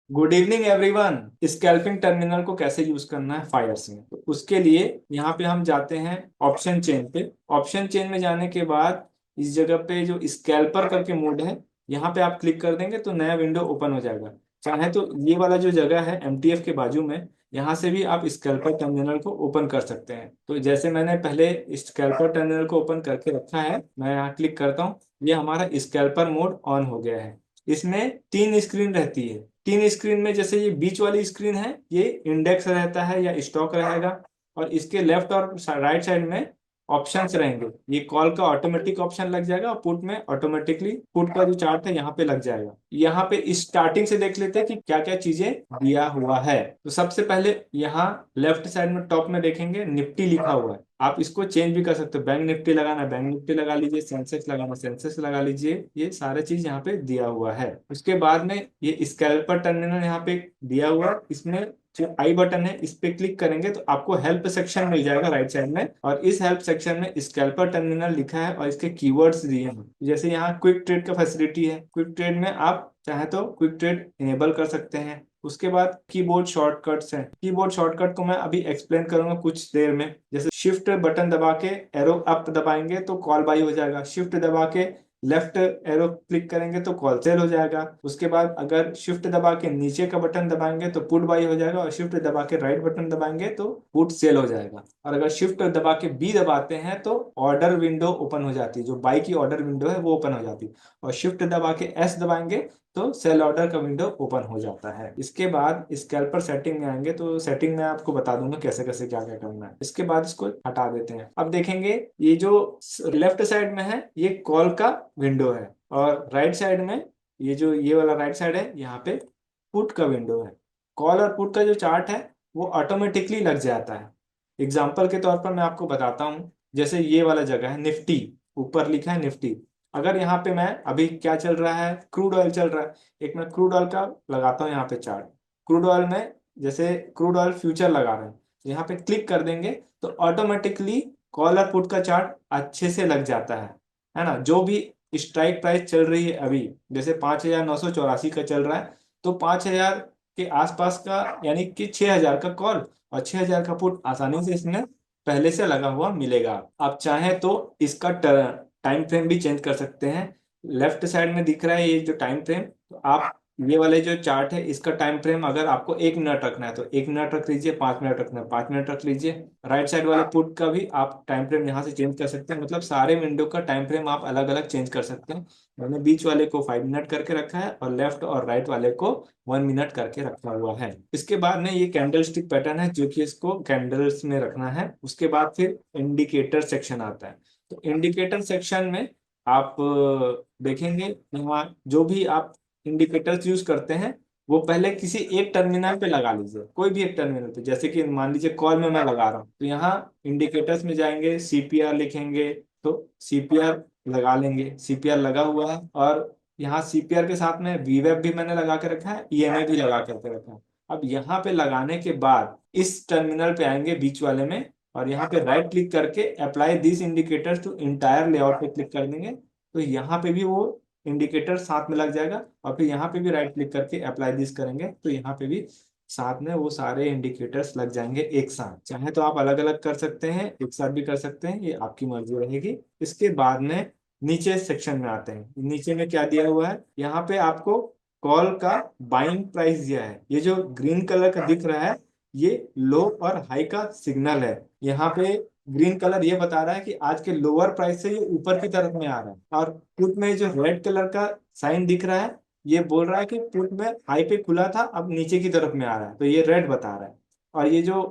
Good evening everyone. Scalping terminal को कैसे use करना है फायर्स में, तो उसके लिए यहाँ पे हम जाते हैं ऑप्शन चेन पे। ऑप्शन चेन में जाने के बाद इस जगह पे जो स्कैल्पर करके मोड है, यहाँ पे आप क्लिक कर देंगे तो नया विंडो ओपन हो जाएगा। चाहे तो ये वाला जो जगह है एमटीएफ के बाजू में, यहाँ से भी आप स्कैल्पर टर्मिनल को ओपन कर सकते हैं। तो जैसे मैंने पहले स्कैल्पर टर्मिनल को ओपन करके रखा है, मैं यहाँ क्लिक करता हूँ, ये हमारा स्कैल्पर मोड ऑन हो गया है। इसमें तीन स्क्रीन रहती है। तीन स्क्रीन में जैसे ये बीच वाली स्क्रीन है, ये इंडेक्स रहता है या स्टॉक रहेगा। और इसके लेफ्ट और राइट साइड में ऑप्शंस रहेंगे। ये कॉल का ऑटोमेटिक ऑप्शन लग जाएगा और पुट में ऑटोमेटिकली पुट का जो चार्ट है यहाँ पे लग जाएगा। यहाँ पे स्टार्टिंग से देख लेते हैं कि क्या क्या चीजें दिया हुआ है। तो सबसे पहले यहाँ लेफ्ट साइड में टॉप में देखेंगे निफ्टी लिखा हुआ है। आप इसको चेंज भी कर सकते हो, बैंक निफ्टी लगाना बैंक निफ्टी लगा लीजिए, सेंसेक्स लगाना सेंसेक्स लगा लीजिए। ये सारे चीज यहाँ पे दिया हुआ है। उसके बाद में ये स्कैल्पर टर्मिनल यहाँ पे दिया हुआ है। इसमें जो आई बटन है इस पे क्लिक करेंगे तो आपको हेल्प सेक्शन मिल जाएगा राइट साइड में, और इस हेल्प सेक्शन में स्कैल्पर टर्मिनल लिखा है और इसके कीवर्ड्स दिए हैं। जैसे यहाँ क्विक ट्रेड का फैसिलिटी है, क्विक ट्रेड में आप चाहे तो क्विक ट्रेड इनेबल कर सकते हैं। उसके बाद कीबोर्ड शॉर्टकट्स हैं। कीबोर्ड शॉर्टकट को मैं अभी एक्सप्लेन करूंगा कुछ देर में। जैसे शिफ्ट बटन दबा के एरो अप दबाएंगे तो कॉल बाई हो जाएगा। शिफ्ट दबा के लेफ्ट एरो क्लिक करेंगे तो कॉल सेल हो जाएगा। उसके बाद अगर शिफ्ट दबा के नीचे का बटन दबाएंगे तो पुट बाई हो जाएगा, और शिफ्ट दबा के राइट बटन दबाएंगे तो पुट सेल हो जाएगा। और अगर शिफ्ट दबा के बी दबाते हैं तो ऑर्डर विंडो ओपन हो जाती है, जो बाई की ऑर्डर विंडो है वो ओपन हो जाती है। और शिफ्ट दबा के एस दबाएंगे तो सेल ऑर्डर का विंडो ओपन हो जाता है। इसके बाद स्कैल्पर सेटिंग में आएंगे तो सेटिंग में आपको बता दूंगा कैसे कैसे क्या क्या करना है। इसके बाद इसको हटा देते हैं। अब देखेंगे ये जो लेफ्ट साइड में है ये कॉल का विंडो है, और राइट साइड में ये जो ये वाला राइट साइड है यहाँ पे पुट का विंडो है। कॉल और पुट का जो चार्ट है वो ऑटोमेटिकली लग जाता है। एग्जाम्पल के तौर पर मैं आपको बताता हूँ। जैसे ये वाला जगह है निफ्टी, ऊपर लिखा है निफ्टी। अगर यहाँ पे मैं अभी क्या चल रहा है, क्रूड ऑयल चल रहा है, एक मैं क्रूड ऑयल का लगाता हूँ यहाँ पे चार्ट। क्रूड ऑयल में जैसे क्रूड ऑयल फ्यूचर लगा रहे हैं, तो यहाँ पे क्लिक कर देंगे तो ऑटोमेटिकली कॉल और पुट का चार्ट अच्छे से लग जाता है ना। जो भी स्ट्राइक प्राइस चल रही है अभी, जैसे 5,984 का चल रहा है, तो 5,000 के आसपास का यानी कि 6,000 का कॉल और 6,000 का पुट आसानी से इसमें पहले से लगा हुआ मिलेगा। आप चाहें तो इसका टाइम फ्रेम भी चेंज कर सकते हैं। लेफ्ट साइड में दिख रहा है ये जो टाइम फ्रेम, तो आप ये वाले जो चार्ट है इसका टाइम फ्रेम अगर आपको 1 मिनट रखना है तो 1 मिनट रख लीजिए, 5 मिनट रखना है 5 मिनट रख लीजिए। राइट साइड वाले पुट का भी आप टाइम फ्रेम यहाँ से चेंज कर सकते हैं, मतलब सारे विंडो का टाइम फ्रेम आप अलग अलग चेंज कर सकते हैं। मैंने बीच वाले को 5 मिनट करके रखा है और लेफ्ट और राइट वाले को 1 मिनट करके रखा हुआ है। इसके बाद में ये कैंडल स्टिक पैटर्न है जो कि इसको कैंडल्स में रखना है। उसके बाद फिर इंडिकेटर सेक्शन आता है। तो इंडिकेटर सेक्शन में आप देखेंगे यहाँ जो भी आप इंडिकेटर्स यूज करते हैं वो पहले किसी एक टर्मिनल पे लगा लीजिए, कोई भी एक टर्मिनल पे। जैसे कि मान लीजिए कॉल में मैं लगा रहा हूँ तो यहाँ इंडिकेटर्स में जाएंगे, सीपीआर लिखेंगे तो सीपीआर लगा लेंगे। सीपीआर लगा हुआ है, और यहाँ सीपीआर के साथ में वीवेब भी मैंने लगा के रखा है, ईएमए भी लगा करके रखा है। अब यहाँ पे लगाने के बाद इस टर्मिनल पे आएंगे बीच वाले में, और यहाँ पे राइट क्लिक करके apply this indicators to entire layout पे क्लिक कर देंगे तो यहाँ पे भी वो इंडिकेटर साथ में लग जाएगा। और फिर यहाँ पे भी राइट क्लिक करके अप्लाई दिस करेंगे तो यहाँ पे भी साथ में वो सारे इंडिकेटर्स लग जाएंगे एक साथ। चाहे तो आप अलग अलग कर सकते हैं, एक साथ भी कर सकते हैं, ये आपकी मर्जी रहेगी। इसके बाद में नीचे सेक्शन में आते हैं। नीचे में क्या दिया हुआ है, यहाँ पे आपको कॉल का बाइंग प्राइस दिया है। ये जो ग्रीन कलर का दिख रहा है ये लो और हाई का सिग्नल है। यहाँ पे ग्रीन कलर ये बता रहा है कि आज के लोअर प्राइस से ये ऊपर की तरफ में आ रहा है, और पुट में जो रेड कलर का साइन दिख रहा है ये बोल रहा है कि पुट में हाई पे खुला था अब नीचे की तरफ में आ रहा है, तो ये रेड बता रहा है। और ये जो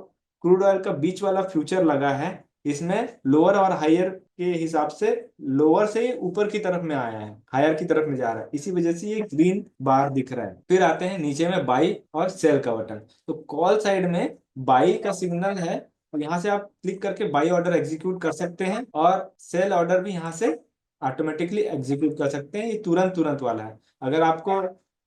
क्रूड ऑयल का बीच वाला फ्यूचर लगा है इसमें लोअर और हायर के हिसाब से लोअर से ऊपर की तरफ में आया है, हायर की तरफ में जा रहा है, इसी वजह से ये ग्रीन बार दिख रहा है। फिर आते हैं नीचे में बाई और सेल का बटन। तो कॉल साइड में बाई का सिग्नल है, और यहाँ से आप क्लिक करके बाई ऑर्डर एग्जीक्यूट कर सकते हैं, और सेल ऑर्डर भी यहाँ से ऑटोमेटिकली एग्जीक्यूट कर सकते हैं। ये तुरंत तुरंत वाला है। अगर आपको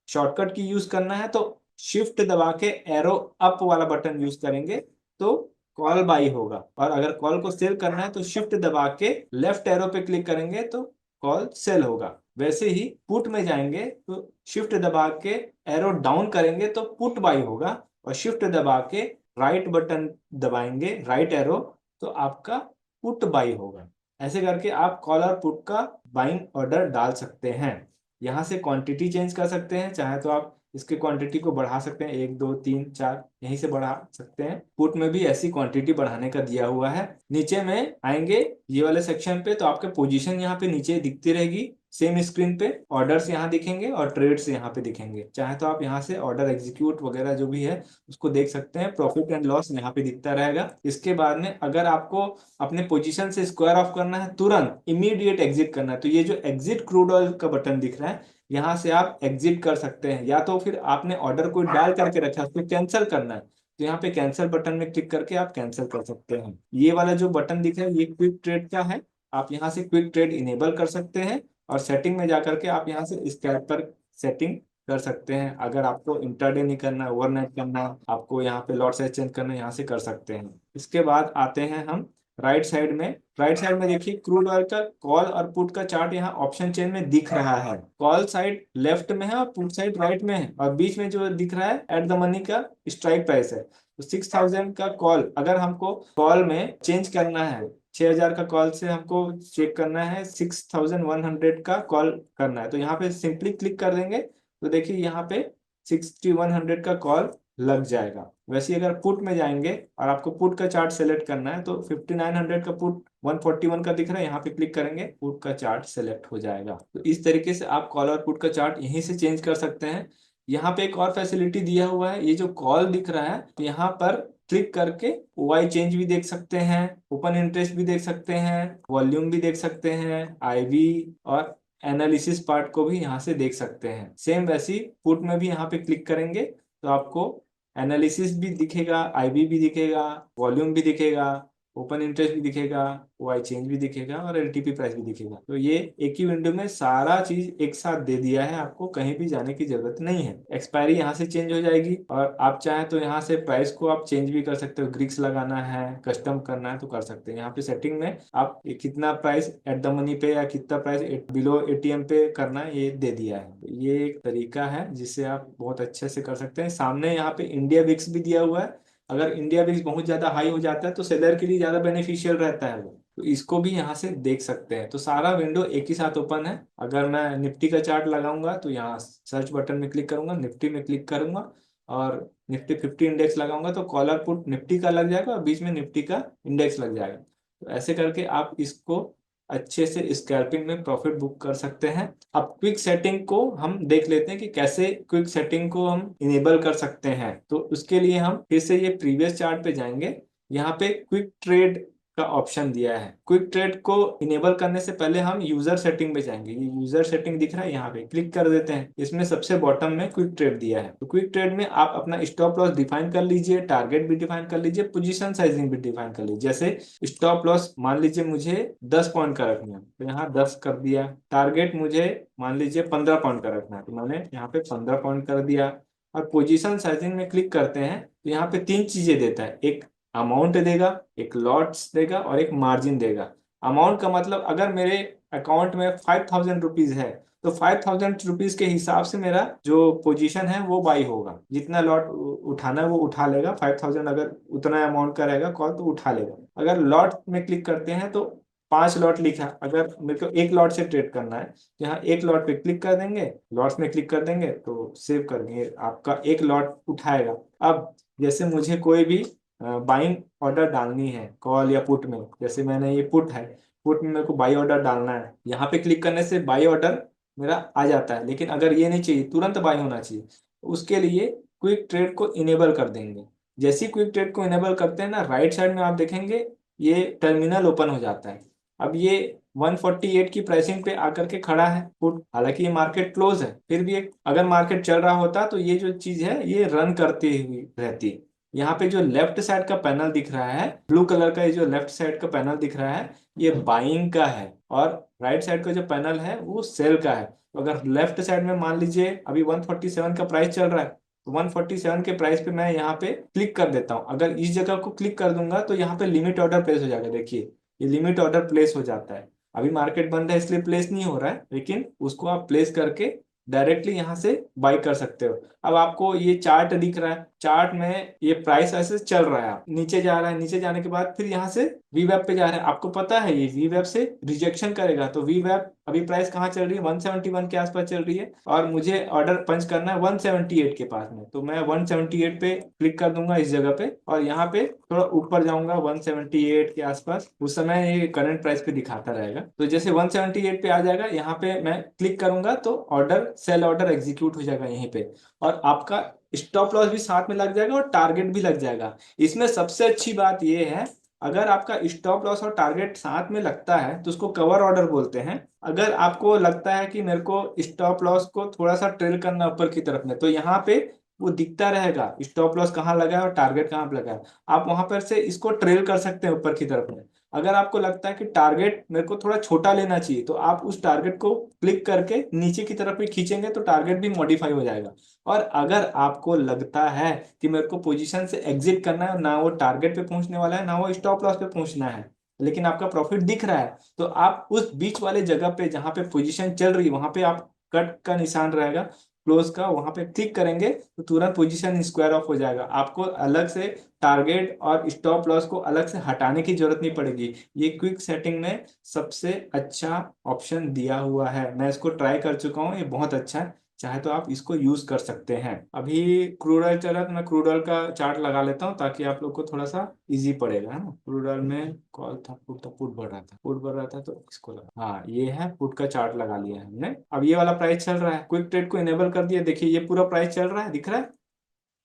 शॉर्टकट की यूज करना है तो शिफ्ट दबा के एरो अप वाला बटन यूज करेंगे तो कॉल बाई होगा, और अगर कॉल को सेल करना है तो शिफ्ट दबा के लेफ्ट एरो पे क्लिक करेंगे तो कॉल सेल होगा। वैसे ही पुट में जाएंगे तो शिफ्ट दबा के एरो डाउन करेंगे तो पुट बाई होगा, और शिफ्ट दबा के राइट बटन दबाएंगे, राइट एरो, तो आपका पुट बाई होगा। ऐसे करके आप कॉल और पुट का बाइंग ऑर्डर डाल सकते हैं। यहाँ से क्वांटिटी चेंज कर सकते हैं, चाहे तो आप इसकी क्वांटिटी को बढ़ा सकते हैं, 1 2 3 4 यहीं से बढ़ा सकते हैं। पुट में भी ऐसी क्वांटिटी बढ़ाने का दिया हुआ है। नीचे में आएंगे ये वाले सेक्शन पे तो आपके पोजीशन यहाँ पे नीचे दिखती रहेगी सेम स्क्रीन पे। ऑर्डर्स यहाँ दिखेंगे और ट्रेड्स यहाँ पे दिखेंगे, चाहे तो आप यहाँ से ऑर्डर एग्जीक्यूट वगैरह जो भी है उसको देख सकते हैं। प्रॉफिट एंड लॉस यहाँ पे दिखता रहेगा। इसके बाद में अगर आपको अपने पोजीशन से स्क्वायर ऑफ करना है, तुरंत इमीडिएट एग्जिट करना है, तो ये जो एग्जिट क्रूड ऑयल का बटन दिख रहा है यहाँ से आप एग्जिट कर सकते हैं। या तो फिर आपने ऑर्डर को डाल करके रखा है उसको कैंसिल करना है तो यहाँ पे कैंसिल बटन में क्लिक करके आप कैंसिल कर सकते हैं। ये वाला जो बटन दिख रहा है ये क्विक ट्रेड का है, आप यहाँ से क्विक ट्रेड इनेबल कर सकते हैं और सेटिंग में जाकर के आप यहाँ से स्कैल्प पर सेटिंग कर सकते हैं। अगर आपको इंटरडे नहीं करना है, ओवरनाइट करना है, आपको यहाँ पे लॉट साइज चेंज करना है, यहाँ से कर सकते हैं। इसके बाद आते हैं हम राइट साइड में। राइट साइड में देखिए क्रूड ऑयल का कॉल और पुट का चार्ट यहाँ ऑप्शन चेन में दिख रहा है। कॉल साइड लेफ्ट में है और पुट साइड राइट में है, और बीच में जो दिख रहा है एट द मनी का स्ट्राइक प्राइस है। तो 6000 का कॉल अगर हमको कॉल में चेंज करना है, 6000 का कॉल से हमको चेक करना है 6100 का कॉल करना है, तो यहाँ पे सिंपली क्लिक कर देंगे तो देखिए यहाँ पे 6100 का कॉल लग जाएगा। वैसे ही अगर पुट में जाएंगे और आपको पुट का चार्ट सेलेक्ट करना है तो 5900 का पुट 141 का दिख रहा है, यहाँ पे क्लिक करेंगे पुट का चार्ट सेलेक्ट हो जाएगा। तो इस तरीके से आप कॉल और पुट का चार्ट यहीं से चेंज कर सकते हैं। यहाँ पे एक और फैसिलिटी दिया हुआ है, ये जो कॉल दिख रहा है यहाँ पर क्लिक करके वाई चेंज भी देख सकते हैं, ओपन इंटरेस्ट भी देख सकते हैं, वॉल्यूम भी देख सकते हैं, आईवी और एनालिसिस पार्ट को भी यहाँ से देख सकते हैं। सेम वैसी पुट में भी यहाँ पे क्लिक करेंगे तो आपको एनालिसिस भी दिखेगा, आईबी भी दिखेगा, वॉल्यूम भी दिखेगा, ओपन इंटरेस्ट भी दिखेगा, वाई चेंज भी दिखेगा और एलटीपी प्राइस भी दिखेगा। तो ये एक ही विंडो में सारा चीज एक साथ दे दिया है, आपको कहीं भी जाने की जरूरत नहीं है। एक्सपायरी यहाँ से चेंज हो जाएगी और आप चाहें तो यहाँ से प्राइस को आप चेंज भी कर सकते हो, ग्रीक्स लगाना है, कस्टम करना है तो कर सकते हैं। यहाँ पे सेटिंग में आप कितना प्राइस एट द मनी पे या कितना प्राइस बिलो एटीएम पे करना है ये दे दिया है। तो ये एक तरीका है जिससे आप बहुत अच्छे से कर सकते हैं। सामने यहाँ पे इंडिया विक्स भी दिया हुआ है, अगर इंडिया विक्स बहुत ज्यादा हाई हो जाता है तो सेलर के लिए ज्यादा बेनिफिशियल रहता है वो, तो इसको भी यहाँ से देख सकते हैं। तो सारा विंडो एक ही साथ ओपन है। अगर मैं निफ्टी का चार्ट लगाऊंगा तो यहाँ सर्च बटन में क्लिक करूंगा, निफ्टी में क्लिक करूंगा और निफ्टी 50 इंडेक्स लगाऊंगा तो कॉलर पुट निफ्टी का लग जाएगा और बीच में निफ्टी का इंडेक्स लग जाएगा। तो ऐसे करके आप इसको अच्छे से स्कैल्पिंग में प्रॉफिट बुक कर सकते हैं। अब क्विक सेटिंग को हम देख लेते हैं कि कैसे क्विक सेटिंग को हम इनेबल कर सकते हैं। तो उसके लिए हम फिर से ये प्रीवियस चार्ट पे जाएंगे, यहाँ पे क्विक ट्रेड का ऑप्शन दिया है। क्विक ट्रेड को इनेबल करने से पहले हम यूजर सेटिंग पे जाएंगे। ये यूजर सेटिंग दिख रहा है, यहाँ पे क्लिक कर देते हैं। इसमें सबसे बॉटम में क्विक ट्रेड दिया है। तो क्विक ट्रेड में आप अपना स्टॉप लॉस डिफाइन कर लीजिए, टारगेट भी डिफाइन कर लीजिए, पोजीशन साइजिंग भी डिफाइन कर लीजिए। जैसे स्टॉप लॉस मान लीजिए मुझे 10 पॉइंट का रखना है तो यहाँ 10 कर दिया। टारगेट मुझे मान लीजिए 15 पॉइंट का रखना है तो मैंने यहाँ पे 15 पॉइंट कर दिया। और पोजीशन साइजिंग में क्लिक करते हैं तो यहाँ पे तीन चीजें देता है, एक अमाउंट देगा, एक लॉट्स देगा और एक मार्जिन देगा। अमाउंट का मतलब अगर मेरे अकाउंट में 5000 रुपीज है तो 5000 रुपीज के हिसाब से मेरा जो पोजीशन है वो बाई होगा। जितना लॉट उठाना है वो उठा लेगा, 5000 अगर उतना अमाउंट का रहेगा कॉल तो उठा लेगा। अगर लॉट में क्लिक करते हैं तो 5 लॉट लिखा, अगर मेरे को एक लॉट से ट्रेड करना है तो यहाँ एक लॉट पे क्लिक कर देंगे, लॉट्स में क्लिक कर देंगे तो सेव कर देंगे, आपका एक लॉट उठाएगा। अब जैसे मुझे कोई भी बाइंग ऑर्डर डालनी है कॉल या पुट में, जैसे मैंने ये पुट है, पुट में मेरे को बाई ऑर्डर डालना है, यहाँ पे क्लिक करने से बाई ऑर्डर मेरा आ जाता है। लेकिन अगर ये नहीं चाहिए, तुरंत बाई होना चाहिए, तो उसके लिए क्विक ट्रेड को इनेबल कर देंगे। जैसे ही क्विक ट्रेड को इनेबल करते हैं ना, राइट साइड में आप देखेंगे ये टर्मिनल ओपन हो जाता है। अब ये 148 की प्राइसिंग पे आकर के खड़ा है पुट, हालांकि ये मार्केट क्लोज है, फिर भी अगर मार्केट चल रहा होता तो ये जो चीज है ये रन करती हुई रहती। यहाँ पे जो लेफ्ट साइड का पैनल दिख रहा है, ब्लू कलर का, ये जो लेफ्ट साइड का पैनल दिख रहा है ये बाइंग का है और राइट साइड का जो पैनल है वो सेल का है। तो अगर लेफ्ट साइड में मान लीजिए अभी 147 का प्राइस चल रहा है तो 147 के प्राइस पे मैं यहाँ पे क्लिक कर देता हूँ। अगर इस जगह को क्लिक कर दूंगा तो यहाँ पे लिमिट ऑर्डर प्लेस हो जाएगा। देखिए ये लिमिट ऑर्डर प्लेस हो जाता है। अभी मार्केट बंद है इसलिए प्लेस नहीं हो रहा है, लेकिन उसको आप प्लेस करके डायरेक्टली यहाँ से बाई कर सकते हो। अब आपको ये चार्ट दिख रहा है, चार्ट में ये प्राइस ऐसे चल रहा है, आप नीचे जा रहा है, नीचे जाने के बाद फिर यहाँ से वी वेब पे जा रहा है। आपको पता है ये वी वेब से रिजेक्शन करेगा, तो वी वेब अभी प्राइस कहाँ चल रही है, 171 के आसपास चल रही है, और मुझे ऑर्डर पंच करना है 178 के पास में, तो मैं 178 पे क्लिक कर दूंगा इस जगह पे, और यहाँ पे थोड़ा ऊपर जाऊंगा 178 के आसपास, उस समय ये करंट प्राइस पे दिखाता रहेगा। तो जैसे 178 पे आ जाएगा, यहाँ पे मैं क्लिक करूंगा तो ऑर्डर सेल ऑर्डर एग्जीक्यूट हो जाएगा यहीं पे, और आपका स्टॉप लॉस भी साथ में लग जाएगा और टारगेट भी लग जाएगा। इसमें सबसे अच्छी बात यह है, अगर आपका स्टॉप लॉस और टारगेट साथ में लगता है तो उसको कवर ऑर्डर बोलते हैं। अगर आपको लगता है कि मेरे को स्टॉप लॉस को थोड़ा सा ट्रेल करना ऊपर की तरफ में, तो यहाँ पे वो दिखता रहेगा स्टॉप लॉस कहाँ लगा है और टारगेट कहाँ पे लगा है, आप वहां पर से इसको ट्रेल कर सकते हैं ऊपर की तरफ में। अगर आपको लगता है कि टारगेट मेरे को थोड़ा छोटा लेना चाहिए, तो आप उस टारगेट को क्लिक करके नीचे की तरफ भी खींचेंगे तो टारगेट भी मॉडिफाई हो जाएगा। और अगर आपको लगता है कि मेरे को पोजीशन से एग्जिट करना है, ना वो टारगेट पे पहुंचने वाला है ना वो स्टॉप लॉस पे पहुंचना है, लेकिन आपका प्रॉफिट दिख रहा है, तो आप उस बीच वाले जगह पे जहां पे पोजीशन चल रही है वहां पे आप कट का निशान रहेगा क्लोज का, वहां पे क्लिक करेंगे तो तुरंत पोजीशन स्क्वायर ऑफ हो जाएगा। आपको अलग से टारगेट और स्टॉप लॉस को अलग से हटाने की जरूरत नहीं पड़ेगी। ये क्विक सेटिंग में सबसे अच्छा ऑप्शन दिया हुआ है, मैं इसको ट्राई कर चुका हूँ, ये बहुत अच्छा है, चाहे तो आप इसको यूज कर सकते हैं। अभी क्रूड ऑयल चल रहा है तो मैं क्रूड ऑयल का चार्ट लगा लेता हूँ ताकि आप लोग को थोड़ा सा इजी पड़ेगा, है ना। क्रूड ऑयल में कॉल था, पुट बढ़ रहा था, पुट बढ़ रहा था तो इसको लगा, हाँ ये है पुट का चार्ट लगा लिया है हमने। अब ये वाला प्राइस चल रहा है, क्विक ट्रेड को इनेबल कर दिया, देखिए ये पूरा प्राइस चल रहा है, दिख रहा है।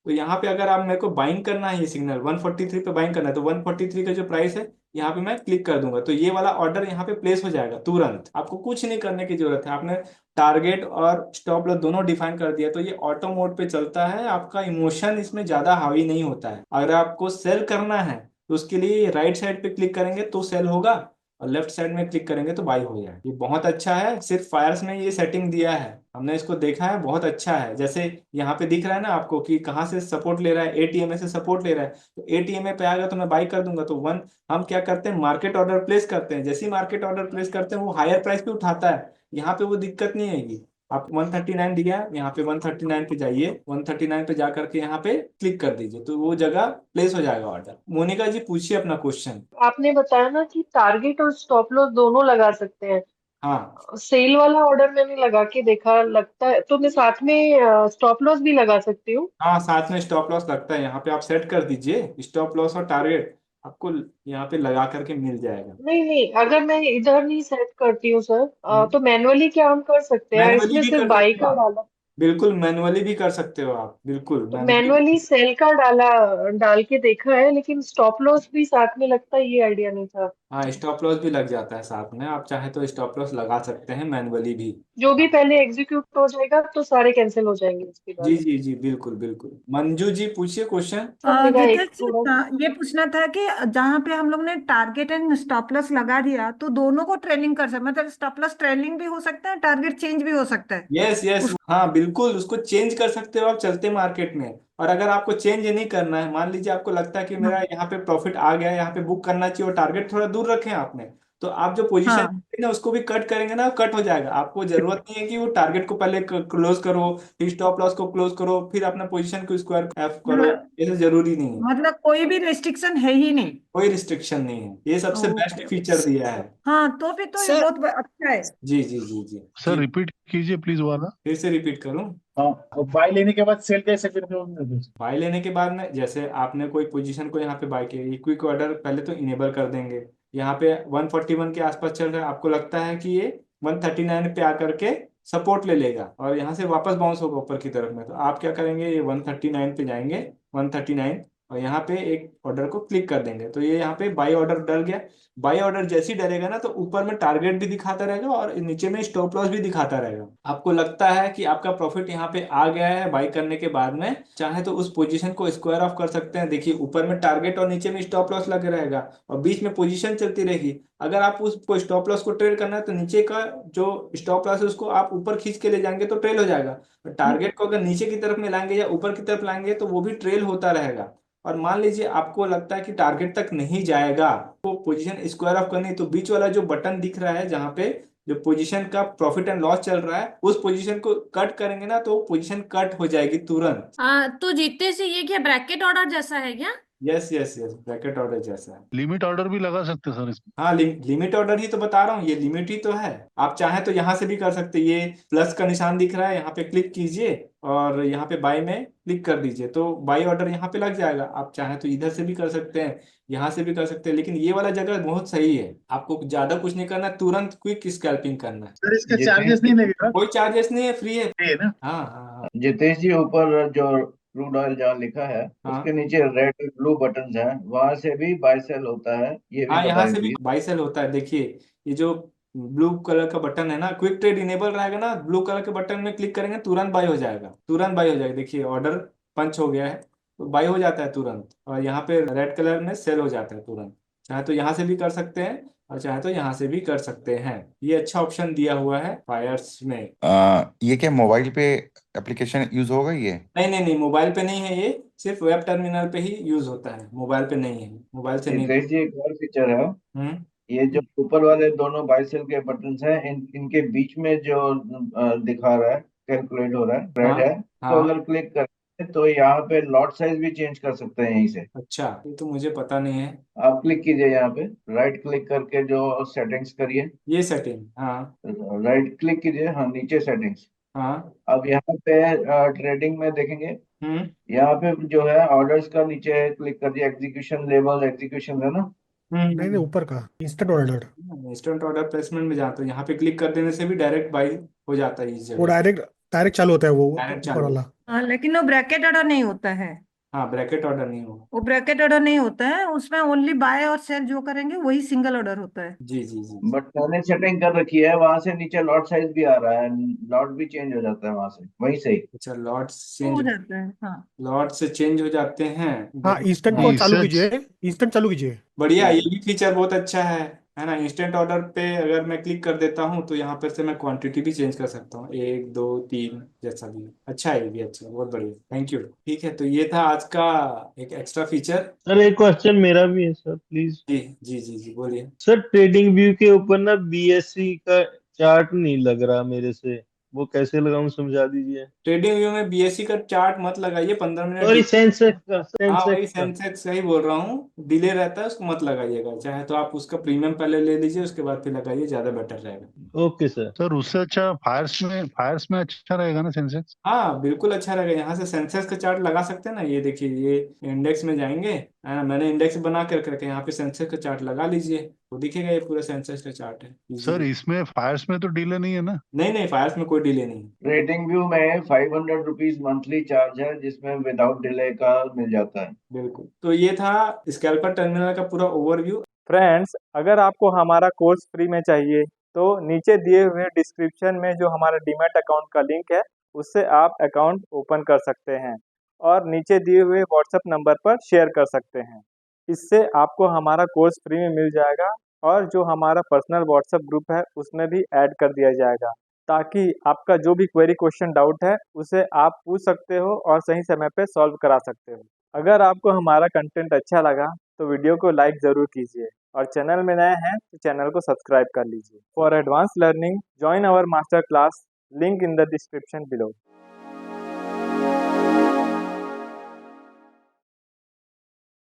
तो यहाँ पे अगर आप मेरे को बाइंग करना है, ये सिग्नल 143 पे बाइंग करना है, तो 143 का जो प्राइस है यहाँ पे मैं क्लिक कर दूंगा तो ये वाला ऑर्डर यहाँ पे प्लेस हो जाएगा तुरंत, आपको कुछ नहीं करने की जरूरत है। आपने टारगेट और स्टॉप लॉस दोनों डिफाइन कर दिया, तो ये ऑटो मोड पे चलता है, आपका इमोशन इसमें ज्यादा हावी नहीं होता है। अगर आपको सेल करना है तो उसके लिए राइट साइड पे क्लिक करेंगे तो सेल होगा, और लेफ्ट साइड में क्लिक करेंगे तो बाई हो जाए। ये बहुत अच्छा है, सिर्फ फायर्स में ये सेटिंग दिया है, हमने इसको देखा है, बहुत अच्छा है। जैसे यहाँ पे दिख रहा है ना आपको कि कहाँ से सपोर्ट ले रहा है, एटीएमए से सपोर्ट ले रहा है, तो एटीएमए पे आएगा तो मैं बाई कर दूंगा, तो वन हम क्या करते हैं मार्केट ऑर्डर प्लेस करते हैं, जैसे ही मार्केट ऑर्डर प्लेस करते हैं वो हायर प्राइस पे उठाता है, यहाँ पे वो दिक्कत नहीं आएगी। आप 139 दिया है, यहाँ पे 139 पे जाइए, 139 पे जा करके यहाँ पे क्लिक कर दीजिए तो वो जगह प्लेस हो जाएगा ऑर्डर। मोनिका जी पूछिए अपना क्वेश्चन। आपने बताया ना कि टारगेट और स्टॉप लॉस दोनों लगा सकते हैं। हाँ सेल वाला ऑर्डर मैंने लगा के देखा, लगता है तो मैं साथ में स्टॉप लॉस भी लगा सकती हूँ। हाँ, साथ में स्टॉप लॉस लगता है, यहाँ पे आप सेट कर दीजिए स्टॉप लॉस और टारगेट, आपको यहाँ पे लगा करके मिल जाएगा। नहीं नहीं, अगर मैं इधर नहीं सेट करती हूँ सर, तो मैनुअली क्या हम कर सकते हैं? मैनुअली इसमें भी सिर्फ कर बाई सकते हो का आप, डाला, बिल्कुल मैनुअली भी कर सकते हो आप, बिल्कुल तो मैनुअली। मैनुअली सेल का डाला, डाल के देखा है, लेकिन स्टॉप लॉस भी साथ में लगता है, ये आइडिया नहीं था। हाँ, स्टॉप लॉस भी लग जाता है साथ में, आप चाहे तो स्टॉप लॉस लगा सकते हैं मैनुअली भी। जो भी पहले एग्जीक्यूट हो जाएगा तो सारे कैंसिल हो जाएंगे उसके जी बाद। जी जी, बिल्कुल बिल्कुल। मंजू जी पूछिए क्वेश्चन। सर मेरा एक गीता जी, थोड़ा, ये पूछना था कि जहाँ पे हम लोग ने टारगेट एंड स्टॉप लॉस लगा दिया तो दोनों को ट्रेलिंग कर सकते, मतलब स्टॉप लॉस ट्रेलिंग भी हो सकता है, टारगेट चेंज भी हो सकता है। यस यस, उस हाँ बिल्कुल, उसको चेंज कर सकते हो आप चलते मार्केट में। और अगर आपको चेंज नहीं करना है, मान लीजिए आपको लगता है कि मेरा हाँ यहाँ पे प्रॉफिट आ गया है, यहाँ पे बुक करना चाहिए और टारगेट थोड़ा दूर रखें आपने, तो आप जो पोजीशन हाँ, ना उसको भी कट करेंगे ना, कट हो जाएगा। आपको जरूरत नहीं है कि वो टारगेट को पहले क्लोज करो, फिर स्टॉप लॉस को क्लोज करो, फिर अपना पोजीशन को स्क्वायर एफ करो, मतलब ये जरूरी नहीं है। मतलब कोई भी रेस्ट्रिक्शन है ही नहीं। कोई रिस्ट्रिक्शन नहीं है, ये सबसे ओके बेस्ट ओके। फीचर दिया है। हाँ, तो फिर तो ये सर बहुत अच्छा है। जी जी जी जी सर जी। रिपीट कीजिए प्लीज वाला। फिर से रिपीट करूं। हाँ, और बाई लेने के बाद सेल कैसे फिर? बाय लेने के बाद में जैसे आपने कोई पोजीशन को यहाँ पे बाय किया, क्विक ऑर्डर पहले तो इनेबल कर देंगे। यहाँ पे 141 के आसपास चल रहा है, आपको लगता है कि ये 139 पे आकर के सपोर्ट ले लेगा और यहाँ से वापस बाउंस होगा ऊपर की तरफ में, तो आप क्या करेंगे, ये 139 पे जाएंगे, 139, और यहाँ पे एक ऑर्डर को क्लिक कर देंगे तो ये यहाँ पे बाई ऑर्डर डल गया। बाई ऑर्डर जैसे ही डलेगा ना तो ऊपर में टारगेट भी दिखाता रहेगा और नीचे में स्टॉप लॉस भी दिखाता रहेगा। आपको लगता है कि आपका प्रॉफिट यहाँ पे आ गया है बाई करने के बाद में, चाहे तो उस पोजीशन को स्क्वायर ऑफ कर सकते हैं। देखिए ऊपर में टारगेट और नीचे में स्टॉप लॉस लगे रहेगा और बीच में पोजीशन चलती रहेगी। अगर आप उसको स्टॉप लॉस को ट्रेड करना है तो नीचे का जो स्टॉप लॉस है उसको आप ऊपर खींच के ले जाएंगे तो ट्रेल हो जाएगा, टारगेट को अगर नीचे की तरफ में लाएंगे या ऊपर की तरफ लाएंगे तो वो भी ट्रेल होता रहेगा। और मान लीजिए आपको लगता है कि टारगेट तक नहीं जाएगा, तो पोजीशन स्क्वायर ऑफ करनी, तो बीच वाला जो बटन दिख रहा है जहाँ पे जो पोजीशन का प्रॉफिट एंड लॉस चल रहा है, उस पोजीशन को कट करेंगे ना तो पोजीशन कट हो जाएगी तुरंत। तो जीते से ये क्या ब्रैकेट ऑर्डर जैसा है क्या? Yes yes yes, bracket order जैसा है। लिमिट ऑर्डर भी लगा सकते हैं सर इसमें? हाँ, लिमिट ऑर्डर ही तो बता रहा हूँ, ये लिमिट ही तो है। आप चाहें तो यहाँ से भी कर सकते हैं, ये प्लस का निशान दिख रहा है, यहाँ पे क्लिक कीजिए और यहाँ पे बाय में क्लिक कर दीजिए तो बाय ऑर्डर यहाँ पे लग जाएगा। आप चाहें तो इधर से भी कर सकते हैं, यहाँ से भी कर सकते हैं, लेकिन ये वाला जगह बहुत सही है, आपको ज्यादा कुछ नहीं करना, तुरंत क्विक स्कैल्पिंग करना है। सर इसका चार्जेस नहीं लगेगा? कोई चार्जेस नहीं है, फ्री है। फ्री है ना? हाँ हाँ हाँ जितेश जी, ऊपर जो क्रूड ऑयल जहाँ लिखा है हाँ उसके नीचे रेड और ब्लू बटन है, वहां से भी बाय सेल होता है, ये भी हाँ, यहाँ बताएं से भी प्लीज। बाई सेल होता है। देखिए ये जो ब्लू कलर का बटन है ना, क्विक ट्रेड इनेबल रहेगा ना, ब्लू कलर के बटन में क्लिक करेंगे तुरंत बाई हो जाएगा, तुरंत बाई हो जाएगा। देखिए ऑर्डर पंच हो गया है तो बाई हो जाता है तुरंत, और यहाँ पे रेड कलर में सेल हो जाता है तुरंत। चाहे तो यहाँ से भी कर सकते हैं और चाहे तो यहाँ से भी कर सकते हैं। ये अच्छा ऑप्शन दिया हुआ है फायर्स में। ये क्या मोबाइल पे एप्लीकेशन यूज होगा ये? नहीं नहीं नहीं, मोबाइल पे नहीं है, ये सिर्फ वेब टर्मिनल पे ही यूज होता है, मोबाइल पे नहीं है, मोबाइल से नहीं। जितेश जी, एक और फीचर है, हम्म। ये जो ऊपर वाले दोनों बाय सेल के बटन हैं, इनके बीच में जो दिखा रहा है, कैलकुलेट हो रहा है, हाँ रेड है, तो हाँ। अगर क्लिक करें तो यहाँ पे लॉट साइज भी चेंज कर सकते हैं यहीं से। अच्छा, ये तो मुझे पता नहीं है। आप क्लिक कीजिए यहाँ पे, राइट क्लिक करके जो सेटिंग्स करिए, ये सेटिंग, हाँ राइट क्लिक कीजिए, हाँ नीचे सेटिंग्स। हाँ। अब यहाँ पे ट्रेडिंग में देखेंगे, हम्म यहाँ पे जो है ऑर्डर्स का नीचे क्लिक कर दिया, एग्जीक्यूशन लेवल एग्जीक्यूशन है ना। नहीं नहीं, ऊपर का instant order, instant order placement में जाता हूँ, यहाँ पे क्लिक कर देने से भी डायरेक्ट बाई हो जाता है इस वो जगह। डायरेक्ट डायरेक्ट चालू होता है वो डायरेक्ट ऊपर चालू। वाला। हाँ, लेकिन वो ब्रैकेट ऑर्डर नहीं होता है। हाँ, ब्रैकेट ऑर्डर नहीं होगा। वो ब्रैकेट ऑर्डर नहीं होता है, उसमें ओनली बाय और सेल जो करेंगे वही सिंगल ऑर्डर होता है। जी जी जी। बट मैंने सेटिंग कर रखी है, वहां से नीचे लॉट साइज भी आ रहा है, लॉट भी चेंज हो जाता है वहां से, वहीं से ही। अच्छा, लॉट्स हो चेंज, जाता है, हाँ। लॉट से चेंज हो जाते हैं। हाँ, इंस्टेंट को नहीं चालू सर, कीजिए, इंस्टेंट चालू कीजिए। बढ़िया, ये भी फीचर बहुत अच्छा है ना। इंस्टेंट ऑर्डर पे अगर मैं क्लिक कर देता हूँ तो यहाँ पर से मैं क्वांटिटी भी चेंज कर सकता हूँ, 1 2 3 जैसा भी। अच्छा है, ये भी अच्छा है, बहुत बढ़िया, थैंक यू। ठीक है, तो ये था आज का एक एक्स्ट्रा फीचर। सर एक क्वेश्चन मेरा भी है सर, प्लीज। जी जी जी जी, बोलिए। सर ट्रेडिंग व्यू के ऊपर ना बीएससी का चार्ट नहीं लग रहा मेरे से, वो कैसे लगाऊं, समझा दीजिए। ट्रेडिंग व्यू में बीएससी का चार्ट मत लगाइए, 15 मिनट सॉरी, सेंसेक्स का, हाँ वही सेंसेक्स का। सेंसेक्स का ही बोल रहा हूँ, डिले रहता है, उसको मत लगाइएगा। चाहे तो आप उसका प्रीमियम पहले ले लीजिए, उसके बाद फिर लगाइए, ज्यादा बेटर रहेगा। Okay sir. सर उससे अच्छा फायर्स में अच्छा रहेगा ना सेंसेक्स? हाँ बिल्कुल अच्छा रहेगा, यहाँ से सेंसेक्स का चार्ट लगा सकते हैं ना। ये देखिए, ये इंडेक्स में जाएंगे, मैंने इंडेक्स बना कर करके यहाँ पे सेंसेक्स का चार्ट लगा लीजिए, तो दिखेगा ये पूरा सेंसेक्स का चार्ट है सर इजीली। इसमें फायर्स में तो डिले नहीं है ना? नहीं नहीं, फायर्स में कोई डिले नहीं है। रेटिंग व्यू में 500 रुपीज मंथली चार्ज है, जिसमें विदाउट डिले का मिल जाता है। बिल्कुल, तो ये था स्कैल्पर टर्मिनल का पूरा ओवरव्यू। फ्रेंड्स, अगर आपको हमारा कोर्स फ्री में चाहिए तो नीचे दिए हुए डिस्क्रिप्शन में जो हमारा डीमैट अकाउंट का लिंक है, उससे आप अकाउंट ओपन कर सकते हैं और नीचे दिए हुए व्हाट्सएप नंबर पर शेयर कर सकते हैं। इससे आपको हमारा कोर्स फ्री में मिल जाएगा और जो हमारा पर्सनल व्हाट्सएप ग्रुप है उसमें भी ऐड कर दिया जाएगा, ताकि आपका जो भी क्वेरी क्वेश्चन डाउट है उसे आप पूछ सकते हो और सही समय पे सॉल्व करा सकते हो। अगर आपको हमारा कंटेंट अच्छा लगा तो वीडियो को लाइक ज़रूर कीजिए और चैनल में नए हैं तो चैनल को सब्सक्राइब कर लीजिए। For advance learning join our master class, link in the description below.